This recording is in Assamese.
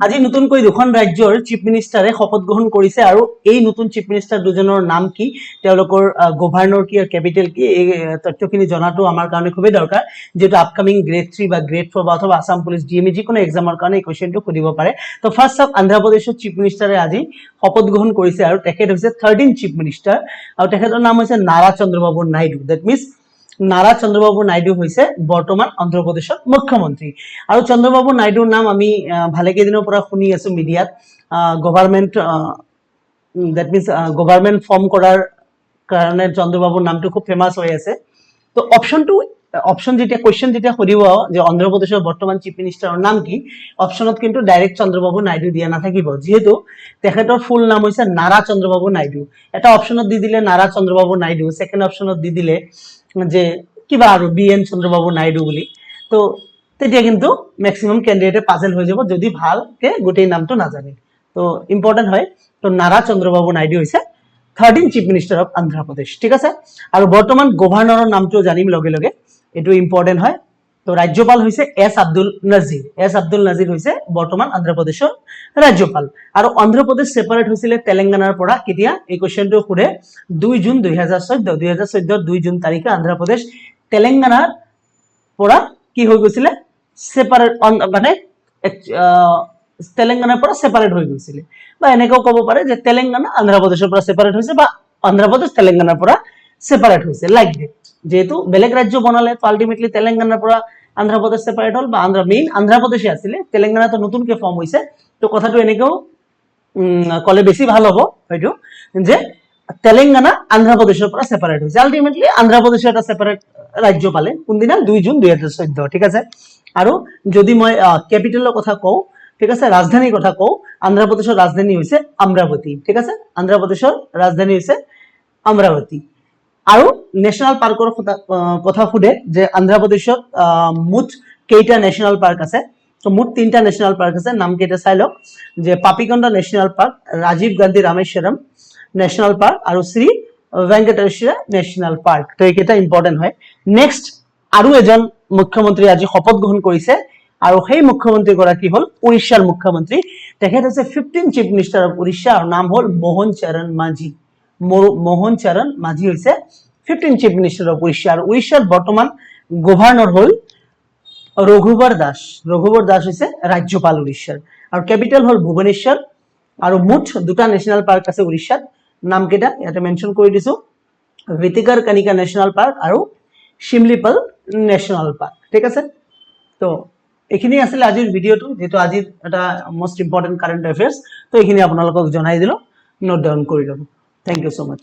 আজি নতুনকৈ দুখন ৰাজ্যৰ চিফ মিনিষ্টাৰে শপত গ্ৰহণ কৰিছে আৰু এই নতুন চিফ মিনিষ্টাৰ দুজনৰ নাম কি, তেওঁলোকৰ গভৰ্ণৰ কি আৰু কেপিটেল কি, এই তথ্যখিনি জনাটো আমাৰ কাৰণে খুবেই দৰকাৰ, যেটো আপকামিং গ্ৰেড 3 বা গ্ৰেড 4 বা অথবা আসাম পুলিচ ডিএমই যিকোনো এক্সামৰ কাৰণে এই কোৱেশ্চনটো সুধিব পাৰে। তো ফাৰ্স্ট অফ অন্ধ্ৰ প্ৰদেশৰ চিফ মিনিষ্টাৰে আজি শপত গ্ৰহণ কৰিছে আৰু তেখেত হৈছে 13 চিফ মিনিষ্টাৰ আৰু তেখেতৰ নাম হৈছে নাৰা চন্দ্ৰবাবু নাইডু। দ্যাট মিন্স নাৰা চন্দ্ৰবাবু নাইডু হৈছে বৰ্তমান অন্ধ্ৰ প্ৰদেশৰ মুখ্যমন্ত্ৰী আৰু চন্দ্ৰবাবু নাইডুৰ নাম আমি ভালে কেইদিনৰ পৰা শুনি আছো মিডিয়াত। Government that means government form কৰাৰ কাৰণে চন্দ্ৰবাবুৰ নামটো খুব ফেমাস হৈ আছে। তো অপশন যেতিয়া কোৱেশ্চন যেতিয়া সুধিব যে অন্ধ্ৰ প্ৰদেশৰ বৰ্তমান চিফ মিনিষ্টাৰৰ নাম কি, অপশনত কিন্তু ডাইৰেক্ট চন্দ্ৰবাবু নাইডু দিয়া নাথাকিব, যেহেতু তেখেতৰ ফুল নাম হৈছে নাৰা চন্দ্ৰবাবু নাইডু। এটা অপশনত দি দিলে নাৰা চন্দ্ৰবাবু নাইডু, সেকেন্ড অপশনত দি দিলে যে কিবা আৰু বিএন চন্দ্ৰবাবু নাইডু বুলি, তো তেতিয়া কিন্তু ম্যাক্সিমাম ক্যান্ডিডেটে পাজল হৈ যাব যদি ভালকে গোটেই নামটো নাজানে। তো ইম্পর্টেন্ট হয়। তো নাৰা চন্দ্ৰবাবু নাইডু হৈছে 13 chief minister of Andhra Pradesh, ঠিক আছে। আৰু বৰ্তমান গভৰ্ণৰৰ নামটো জানিম লগে লগে, এটো ইম্পৰ্টেন্ট হয়। তো ৰাজ্যপাল হৈছে এস আব্দুল নাজিৰ। এস আব্দুল নাজিৰ হৈছে বৰ্তমান অন্ধ্ৰ প্ৰদেশৰ ৰাজ্যপাল। আৰু অন্ধ্ৰ প্ৰদেশ সেপাৰেট হৈছিল তেলেংগানাৰ পৰা কেতিয়া, এই কোৱেশ্চনটো খুৰে 2 জুন 2014 2 জুন তাৰিখে অন্ধ্ৰ প্ৰদেশ তেলেংগানাৰ পৰা কি হৈ গৈছিল, সেপাৰেট মানে তেলেংগানাৰ পৰা সেপাৰেট হৈ গৈছিল, বা এনেকৈ ক'ব পাৰে যে তেলেংগানা অন্ধ্ৰ প্ৰদেশৰ পৰা সেপাৰেট হৈছে বা অন্ধ্ৰ প্ৰদেশ তেলেংগানাৰ পৰা সেপাৰেট হৈছে, লাইক দ্যাট। যেহেতু বেলেগ ৰাজ্য বনালে আলটিমেটলি তেলেংগানাৰ পৰা অন্ধ্ৰ প্ৰদেশ সেপাৰেট হল, বা মেইন অন্ধ্ৰ প্ৰদেশে আছিল, তেলেংগানাটো নতুনকে ফৰ্ম হৈছে। তো কথাটো এনেকেও কলে বেছি ভাল হ'ব হয়তো, যে তেলেংগানা অন্ধ্ৰ প্ৰদেশৰ পৰা সেপাৰেট হৈছে, আলটিমেটলি অন্ধ্ৰ প্ৰদেশৰ এটা সেপাৰেট ৰাজ্য পালে কোনদিনা 2 জুন 2014, ঠিক আছে। আৰু যদি মই ক্যাপিটেলৰ কথা কওঁ, ঠিক আছে, ৰাজধানীৰ কথা কওঁ, অন্ধ্ৰ প্ৰদেশৰ ৰাজধানী হৈছে অমৰাৱতী, ঠিক আছে, অন্ধ্ৰ প্ৰদেশৰ ৰাজধানী হৈছে অমৰাৱতী। আৰু ন্যাশনাল পাৰ্কৰ কথা খুদে যে অন্ধ্ৰ প্ৰদেশত মুঠ কেইটা ন্যাশনাল পাৰ্ক আছে, তো মুঠ 3টা ন্যাশনাল পার্ক আছে, নাম কেইটা চাই লওক, যে Papikonda national park, Rajiv Gandhi Rameswaram national park আৰু শ্ৰী ভেঙ্কটেশ্বৰা ন্যাশনাল পাৰ্ক। তো এইকেইটা ইম্পৰ্টেন্ট হয়। নেক্সট আৰু এজন মুখ্যমন্ত্ৰী আজি শপত গ্ৰহণ কৰিছে আৰু সেই মুখ্যমন্ত্ৰী গৰাকী হল উৰিষ্যাৰ মুখ্যমন্ত্ৰী। তেখেত হৈছে 15 চিফ মিনিষ্টাৰ অফ উৰিষ্যা আৰু নাম হল মোহন চৰণ মাঝি। মোহন চৰণ মাঝি হৈছে 15 চিফ মিনিষ্টাৰ অফ উৰিষ্যা। আৰু উৰিষ্যাৰ বৰ্তমান গভৰ্ণৰ হল ৰঘুবৰ দাস। ৰঘুবৰ দাস হৈছে ৰাজ্যপাল উৰিষ্যাৰ। আৰু ক্যাপিটেল হল ভুৱনেশ্বৰ। আৰু মুঠ 2টা ন্যাশনাল পাৰ্ক আছে উৰিষ্যাত, নাম কেইটা ইয়াতে মেনশন কৰি দিছো, ভিতিকাৰ কনিকা ন্যাশনাল পাৰ্ক আৰু শিমলিপাল ন্যাশনাল পাৰ্ক, ঠিক আছে। তো এইখিনি আছিল আজিৰ ভিডিওটো, যেটো আজিৰ এটা মোস্ট ইম্পৰ্টেন্ট কাৰেন্ট অ্যাফেয়াৰ্স। তো এইখিনি আপোনালোকক জনাই দিলো, নোট ডাউন কৰি লব। থ্যাংক ইউ সো মাচ।